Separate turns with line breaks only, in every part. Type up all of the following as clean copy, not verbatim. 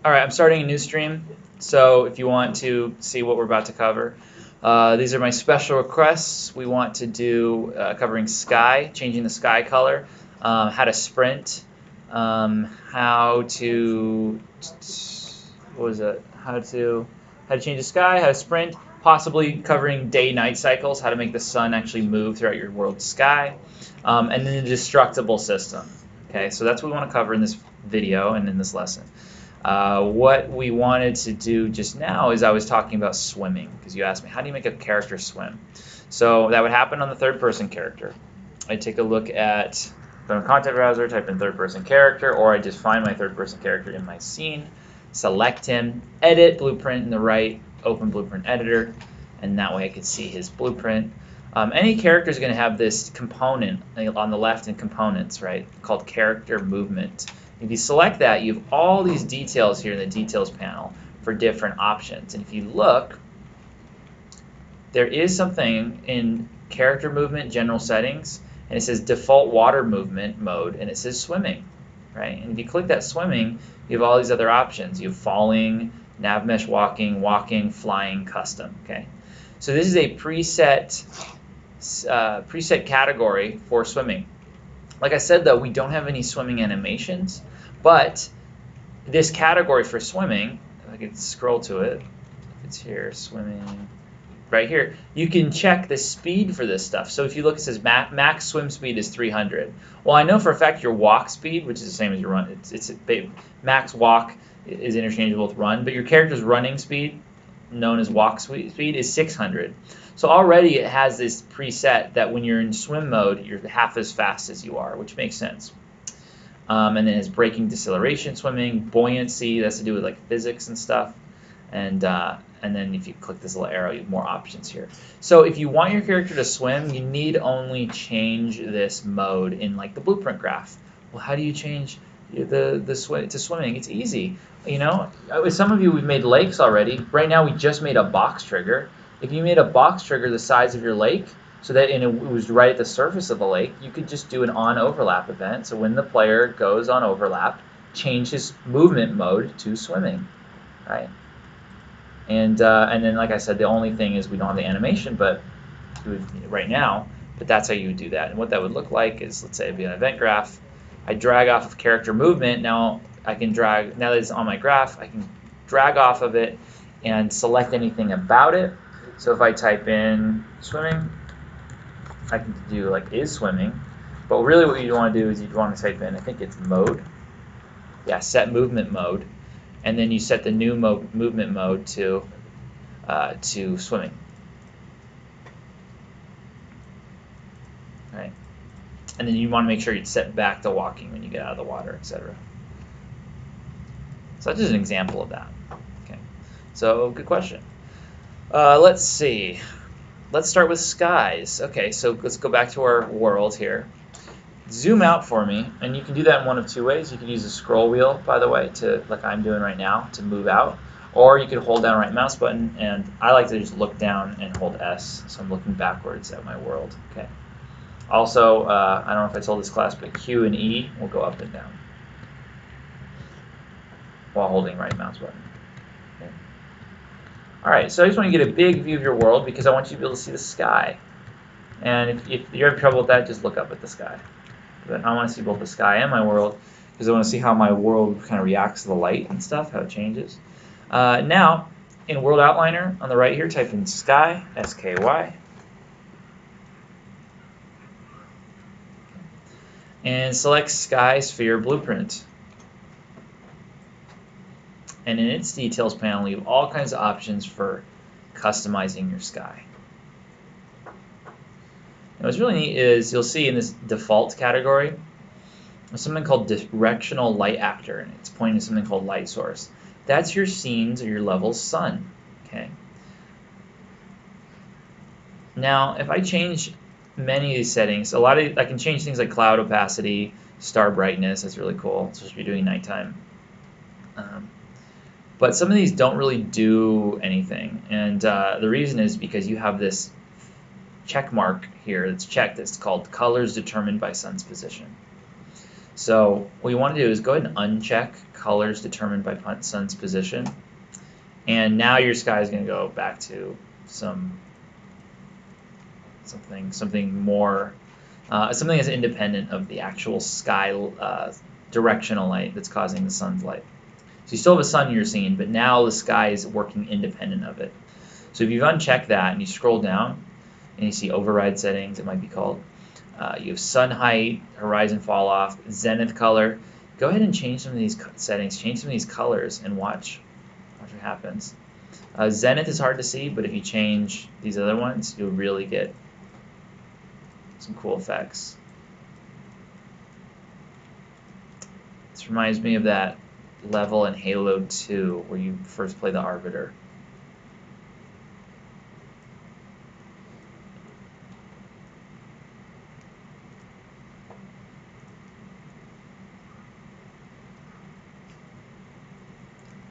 All right, I'm starting a new stream, so if you want to see what we're about to cover, these are my special requests. We want to do covering sky, changing the sky color, how to sprint, how to what was it? How to change the sky, how to sprint, possibly covering day-night cycles, how to make the sun actually move throughout your world's sky, and then the destructible system. Okay, so that's what we want to cover in this video and in this lesson. What we wanted to do just now is I was talking about swimming, because you asked me, how do you make a character swim? So that would happen on the third-person character. I'd take a look at, go to content browser, type in third-person character, or I just find my third-person character in my scene, select him, edit blueprint in the right, open blueprint editor, and that way I could see his blueprint. Any character is going to have this component on the left in components, right, called character movement. If you select that, you have all these details here in the details panel for different options. And if you look, there is something in character movement general settings, and it says default water movement mode, and it says swimming, right? And if you click that swimming, you have all these other options. You have falling, nav mesh walking, flying, custom, okay? So this is a preset category for swimming. Like I said, though, we don't have any swimming animations, but this category for swimming, if I could scroll to it, if it's here, swimming, right here, you can check the speed for this stuff. So if you look, it says max swim speed is 300. Well, I know for a fact your walk speed, which is the same as your run, max walk is interchangeable with run, but your character's running speed, known as walk speed, is 600. So already it has this preset that when you're in swim mode, you're half as fast as you are, which makes sense. And then it's braking, deceleration, swimming, buoyancy, that's to do with like physics and stuff. And then if you click this little arrow, you have more options here. So if you want your character to swim, you need only change this mode in like the blueprint graph. Well, how do you change to swimming? It's easy. You know, with some of you, we've made lakes already. Right now, we just made a box trigger. If you made a box trigger the size of your lake, so that it was right at the surface of the lake, you could just do an on overlap event. So when the player goes on overlap, change his movement mode to swimming, right? And then, like I said, the only thing is we don't have the animation, but right now. But that's how you would do that. And what that would look like is, let's say it'd be an event graph. I drag off of character movement. Now I can drag. Now that it's on my graph, I can drag off of it and select anything about it. So if I type in swimming, I can do like is swimming. But really, what you want to do is you'd want to type in, I think it's mode. Yeah, set movement mode. And then you set the new movement mode to swimming. Right. And then you want to make sure you set back to walking when you get out of the water, etc. So that's just an example of that. Okay. So good question. Let's see. Let's start with skies. Okay, so let's go back to our world here. Zoom out for me, and you can do that in one of two ways. You could use the scroll wheel, by the way, to like I'm doing right now, to move out. Or you could hold down right mouse button, and I like to just look down and hold S, so I'm looking backwards at my world. Okay. Also, I don't know if I told this class, but Q and E will go up and down while holding right mouse button. Okay. All right, so I just want to get a big view of your world because I want you to be able to see the sky. And if you're having trouble with that, just look up at the sky. But I want to see both the sky and my world because I want to see how my world kind of reacts to the light and stuff, how it changes. Now, in World Outliner on the right here, type in sky, S-K-Y. And select Sky Sphere Blueprint. And in its details panel, you have all kinds of options for customizing your sky. And what's really neat is you'll see in this default category, there's something called directional light actor, and it's pointing to something called light source. That's your scene's or your level's sun. Okay. Now, if I change many of these settings, I can change things like cloud opacity, star brightness. That's really cool, especially if you're doing nighttime. But some of these don't really do anything, and the reason is because you have this check mark here that's checked that's called colors determined by sun's position. So what you want to do is go ahead and uncheck colors determined by sun's position. And now your sky is going to go back to something more, something that's independent of the actual sky directional light that's causing the sun's light. So you still have a sun you're seeing, but now the sky is working independent of it. So if you've unchecked that and you scroll down and you see override settings, it might be called, you have sun height, horizon fall off, zenith color. Go ahead and change some of these settings, change some of these colors, and watch what happens. Zenith is hard to see, but if you change these other ones, you'll really get some cool effects. This reminds me of that level in Halo 2 where you first play the Arbiter.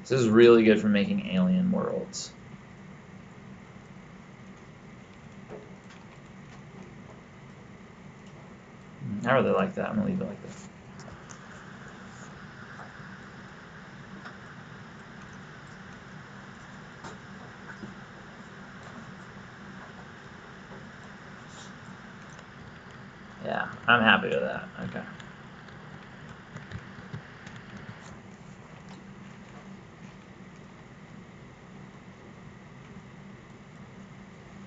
This is really good for making alien worlds. I really like that. I'm gonna leave it like this. Yeah, I'm happy with that. Okay.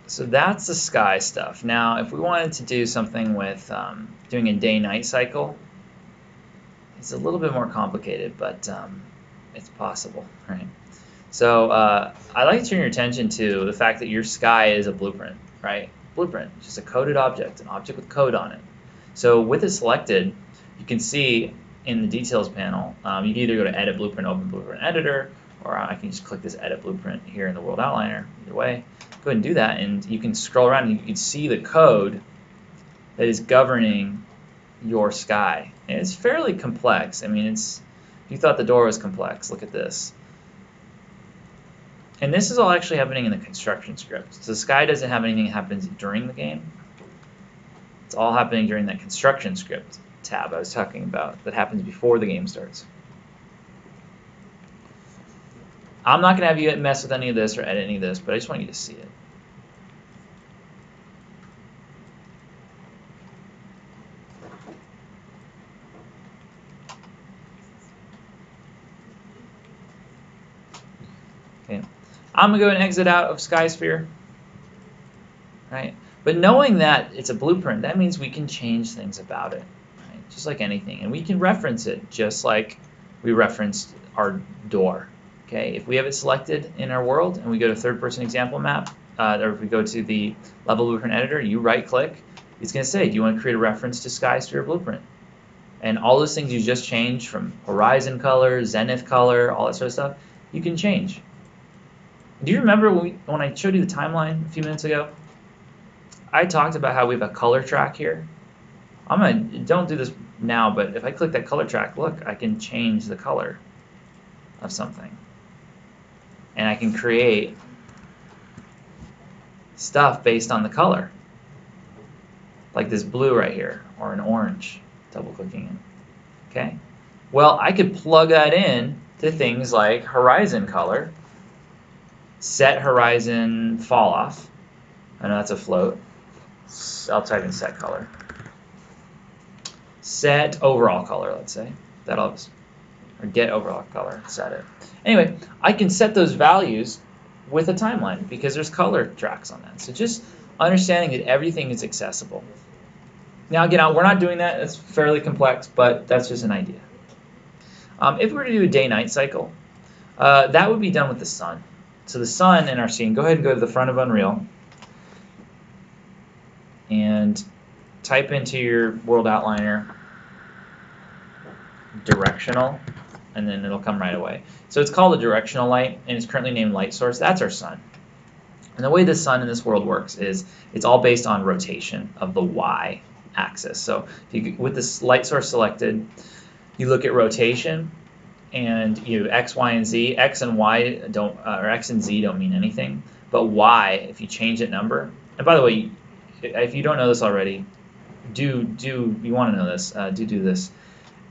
So that's the sky stuff. Now, if we wanted to do something with doing a day-night cycle, it's a little bit more complicated, but it's possible, right? So I'd like to turn your attention to the fact that your sky is a blueprint, right? Blueprint, just a coded object, an object with code on it. So with it selected, you can see in the details panel, you can either go to Edit Blueprint, Open Blueprint Editor, or I can just click this Edit Blueprint here in the World Outliner. Either way, go ahead and do that, and you can scroll around and you can see the code that is governing your sky. And it's fairly complex. I mean, if you thought the door was complex, look at this. And this is all actually happening in the construction script. So the sky doesn't have anything that happens during the game. It's all happening during that construction script tab I was talking about that happens before the game starts. I'm not going to have you mess with any of this or edit any of this, but I just want you to see it. Okay. I'm going to go and exit out of SkySphere. Right? But knowing that it's a blueprint, that means we can change things about it, right? Just like anything. And we can reference it just like we referenced our door. Okay? If we have it selected in our world and we go to third-person example map, or if we go to the level blueprint editor, you right-click, it's going to say, do you want to create a reference to SkySphere blueprint? And all those things you just changed from horizon color, zenith color, all that sort of stuff, you can change. Do you remember when I showed you the timeline a few minutes ago? I talked about how we have a color track here. Don't do this now, but if I click that color track, look, I can change the color of something. And I can create stuff based on the color. Like this blue right here, or an orange, double clicking in. Okay? Well, I could plug that in to things like horizon color, set horizon fall off. I know that's a float. I'll type in set color. Set overall color, let's say. Or get overall color, set it. Anyway, I can set those values with a timeline because there's color tracks on that. So just understanding that everything is accessible. Now again, we're not doing that. It's fairly complex, but that's just an idea. If we were to do a day-night cycle, that would be done with the sun. So the sun in our scene, go ahead and go to the front of Unreal and type into your world outliner directional, and then it'll come right away. So it's called a directional light, and it's currently named light source. That's our sun. And the way the sun in this world works is it's all based on rotation of the Y axis. So with this light source selected, you look at rotation, and you X, Y, and Z. X and Y don't, or X and Z don't mean anything, but Y, if you change that number. And by the way, if you don't know this already, you want to know this, do this.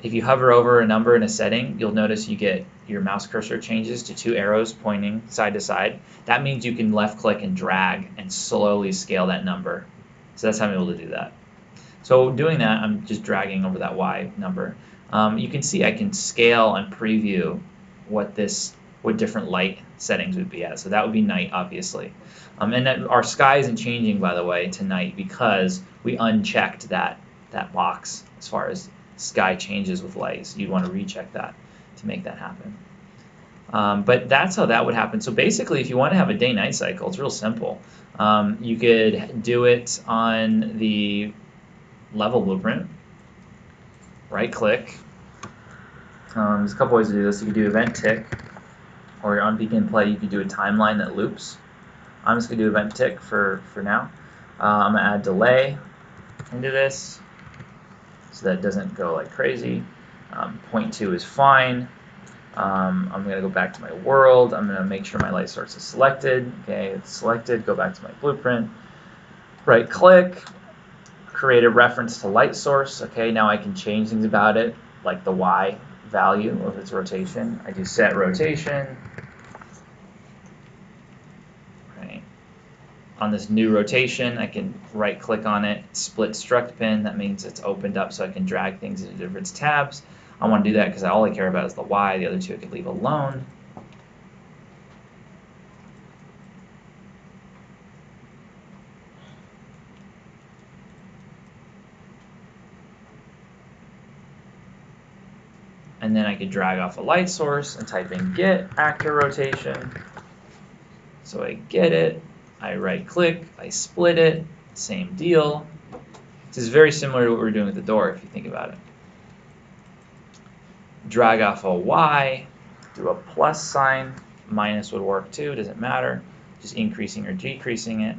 if you hover over a number in a setting, you'll notice you get your mouse cursor changes to 2 arrows pointing side to side. That means you can left click and drag and slowly scale that number. So that's how I'm able to do that. So doing that, I'm just dragging over that Y number. You can see I can scale and preview what different light settings would be at. So that would be night, obviously. And then our sky isn't changing, by the way, to night because we unchecked that box as far as sky changes with light. So you'd want to recheck that to make that happen. But that's how that would happen. So basically, if you want to have a day-night cycle, it's real simple. You could do it on the level blueprint. Right-click. There's a couple ways to do this. You could do event tick, or on begin play, you could do a timeline that loops. I'm just going to do event tick for now. I'm going to add delay into this so that it doesn't go like crazy. 0.2 is fine. I'm going to go back to my world. I'm going to make sure my light source is selected. Okay, it's selected. Go back to my blueprint. Right click. Create a reference to light source. Okay, now I can change things about it, like the Y value of its rotation. I do set rotation. Right. On this new rotation, I can right click on it, split struct pin. That means it's opened up so I can drag things into different tabs. I want to do that because all I care about is the Y. The other two I could leave alone. And then I could drag off a light source and type in get actor rotation. So I get it, I right click, I split it, same deal. This is very similar to what we're doing with the door if you think about it. Drag off a Y, do a plus sign, minus would work too, doesn't matter. Just increasing or decreasing it.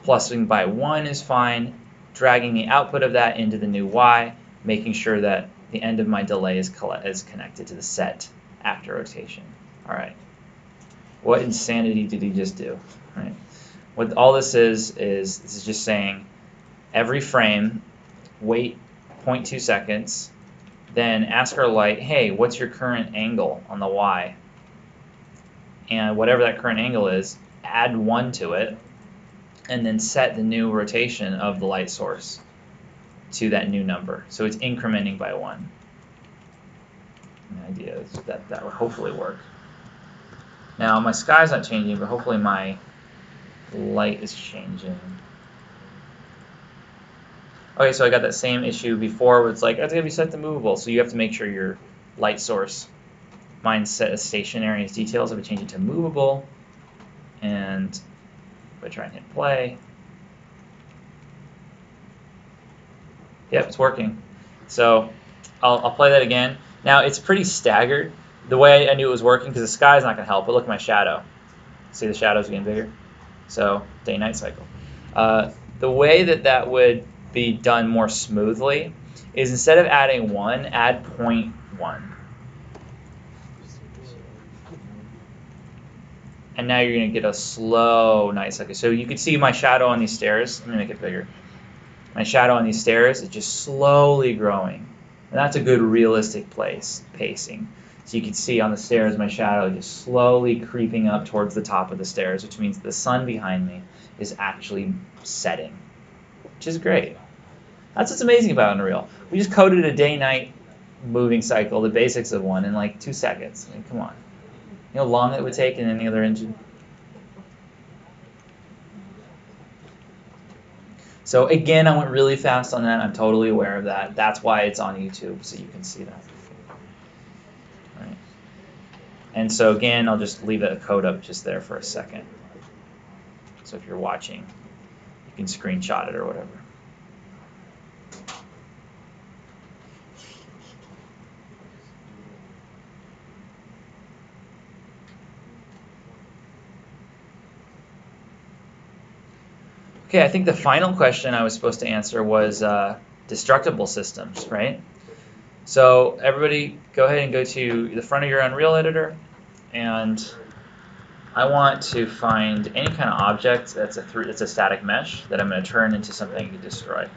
Plusing by 1 is fine. Dragging the output of that into the new Y, making sure that the end of my delay is connected to the set actor rotation. All right. What insanity did he just do? All right. What all this is this is just saying every frame, wait 0.2 seconds, then ask our light, hey, what's your current angle on the Y? And whatever that current angle is, add 1 to it, and then set the new rotation of the light source to that new number. So it's incrementing by 1. The idea is that will hopefully work. Now my sky's not changing, but hopefully my light is changing. Okay, so I got that same issue before where it's like, it's going to be set to movable. So you have to make sure your light source, mine's set as stationary as details. I would change it to movable. And if I try and hit play, yep, it's working. So I'll play that again. Now it's pretty staggered. The way I knew it was working, because the sky is not going to help, but look at my shadow. See the shadows getting bigger? So day-night cycle. The way that would be done more smoothly is instead of adding 1, add 0.1. And now you're going to get a slow night cycle. So you can see my shadow on these stairs. Let me make it bigger. My shadow on these stairs is just slowly growing. And that's a good realistic pacing. So you can see on the stairs my shadow just slowly creeping up towards the top of the stairs, which means the sun behind me is actually setting, which is great. That's what's amazing about Unreal. We just coded a day-night moving cycle, the basics of one, in like 2 seconds. I mean, come on. You know how long it would take in any other engine? So again, I went really fast on that. I'm totally aware of that. That's why it's on YouTube, so you can see that. All right. And so again, I'll just leave that code up just there for a second. So if you're watching, you can screenshot it or whatever. Okay, I think the final question I was supposed to answer was destructible systems, right? So everybody go ahead and go to the front of your Unreal editor, and I want to find any kind of object that's a static mesh that I'm going to turn into something you can destroy.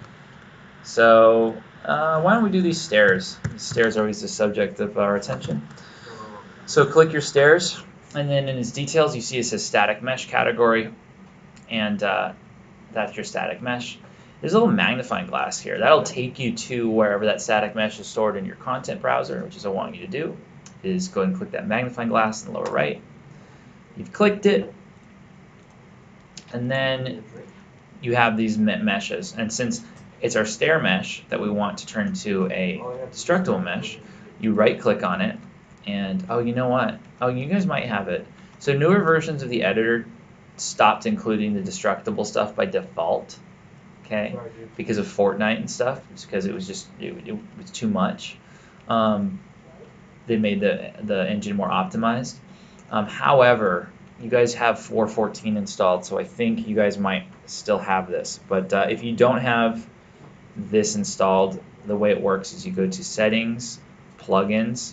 So why don't we do these stairs? These stairs are always the subject of our attention. So click your stairs, and then in its details, you see it says static mesh category, and that's your static mesh. There's a little magnifying glass here. That'll take you to wherever that static mesh is stored in your content browser, which is what I want you to do, is go ahead and click that magnifying glass in the lower right. You've clicked it, and then you have these meshes. And since it's our stair mesh that we want to turn into a destructible mesh, you right-click on it, and oh, you know what? Oh, you guys might have it. So newer versions of the editor stopped including the destructible stuff by default, okay, because of Fortnite and stuff. It's because it was just it was too much. They made the engine more optimized. However, you guys have 4.14 installed, so I think you guys might still have this. But if you don't have this installed, the way it works is you go to Settings, Plugins,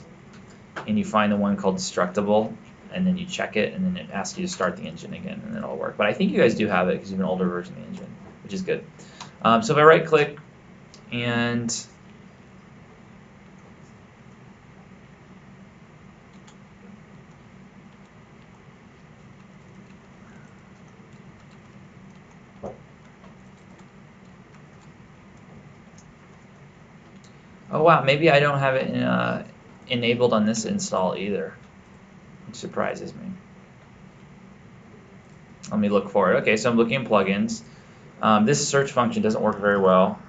and you find the one called Destructible, and then you check it, and then it asks you to start the engine again, and then it'll work. But I think you guys do have it because you have an older version of the engine, which is good. So if I right-click and oh wow, maybe I don't have it enabled on this install either, which surprises me. Let me look for it. Okay, so I'm looking at plugins. This search function doesn't work very well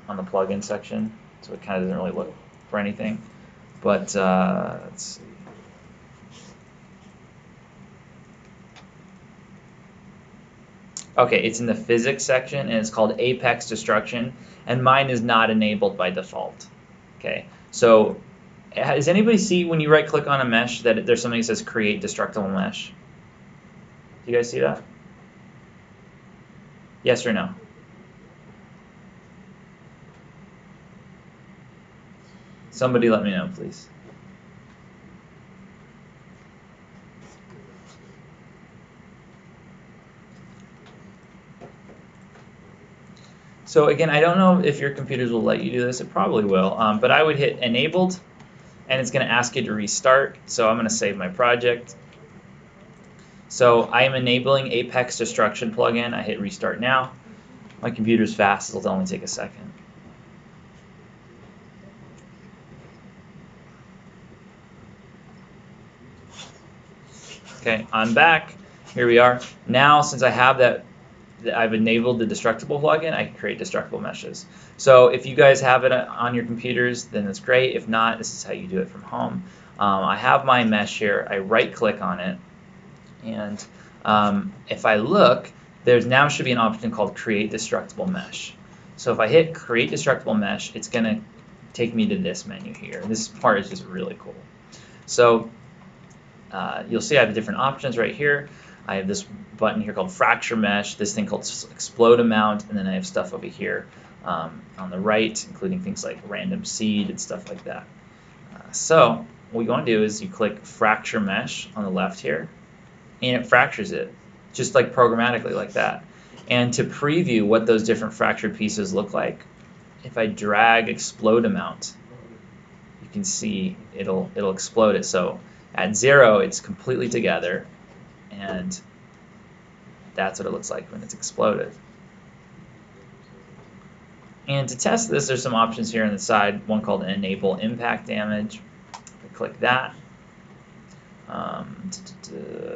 on the plugin section, so it kind of doesn't really look for anything. But let's see. Okay, it's in the physics section, and it's called Apex Destruction, and mine is not enabled by default. Okay, so does anybody see when you right-click on a mesh that there's something that says Create Destructible Mesh? Do you guys see that? Yes or no? Somebody let me know, please. So again, I don't know if your computers will let you do this. It probably will, but I would hit Enabled, and it's going to ask you to restart. So I'm going to save my project. So I am enabling Apex Destruction plugin. I hit Restart now. My computer's fast. It'll only take a second. Okay, I'm back. Here we are. Now, since I have that, I've enabled the Destructible plugin, I can create destructible meshes. So if you guys have it on your computers, then that's great. If not, this is how you do it from home. I have my mesh here. I right-click on it, and if I look, there's now should be an option called Create Destructible Mesh. So if I hit Create Destructible Mesh, it's going to take me to this menu here. This part is just really cool. So you'll see I have different options right here. I have this button here called Fracture Mesh, this thing called Explode Amount, and then I have stuff over here on the right, including things like Random Seed and stuff like that. So what you want to do is you click Fracture Mesh on the left here, and it fractures it, just like programmatically like that. And to preview what those different fractured pieces look like, if I drag Explode Amount, you can see it'll explode it. So at 0, it's completely together, and that's what it looks like when it's exploded. And to test this, there's some options here on the side, one called Enable Impact Damage. I click that. I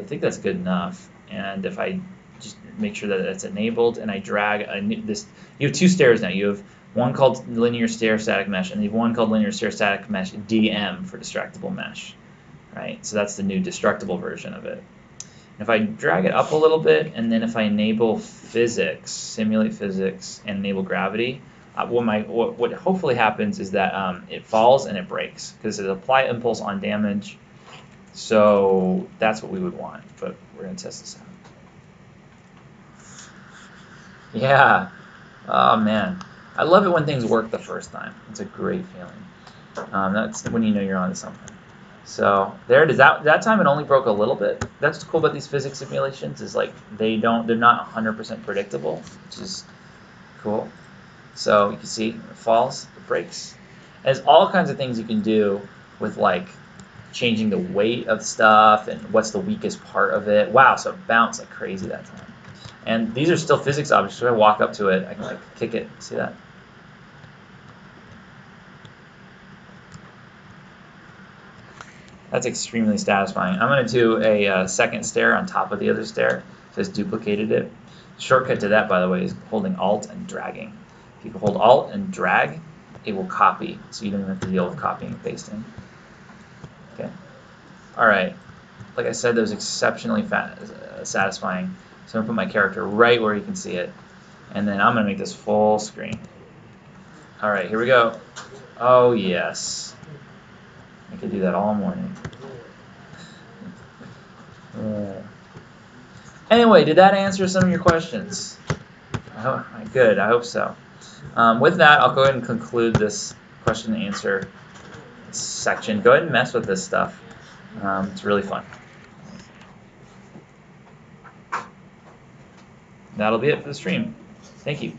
think that's good enough. And if I just make sure that it's enabled and I drag this, you have two stairs now. You have one called Linear Stair Static Mesh, and you have one called Linear Stair Static Mesh DM for Destructible Mesh. Right? So that's the new Destructible version of it. And if I drag it up a little bit, and then if I enable physics, simulate physics, and enable gravity, what hopefully happens is that it falls and it breaks, because it apply impulse on damage. So that's what we would want, but we're going to test this out. Yeah. Oh, man. I love it when things work the first time. It's a great feeling. That's when you know you're onto something. So there it is. That time it only broke a little bit. That's what's cool about these physics simulations is like they're not 100% predictable, which is cool. So you can see it falls, it breaks. And there's all kinds of things you can do with like changing the weight of stuff and what's the weakest part of it. Wow, so it bounced like crazy that time. And these are still physics objects, so if I walk up to it, I can like kick it. See that? That's extremely satisfying. I'm going to do a second stair on top of the other stair. Just duplicated it. Shortcut to that, by the way, is holding Alt and dragging. If you can hold Alt and drag, it will copy, so you don't even have to deal with copying and pasting. Okay. All right. Like I said, that was exceptionally satisfying. So I'm going to put my character right where you can see it. And then I'm going to make this full screen. All right, here we go. Oh, yes. I could do that all morning. Anyway, did that answer some of your questions? Oh, good, I hope so. With that, I'll go ahead and conclude this question and answer section. Go ahead and mess with this stuff. It's really fun. That'll be it for the stream. Thank you.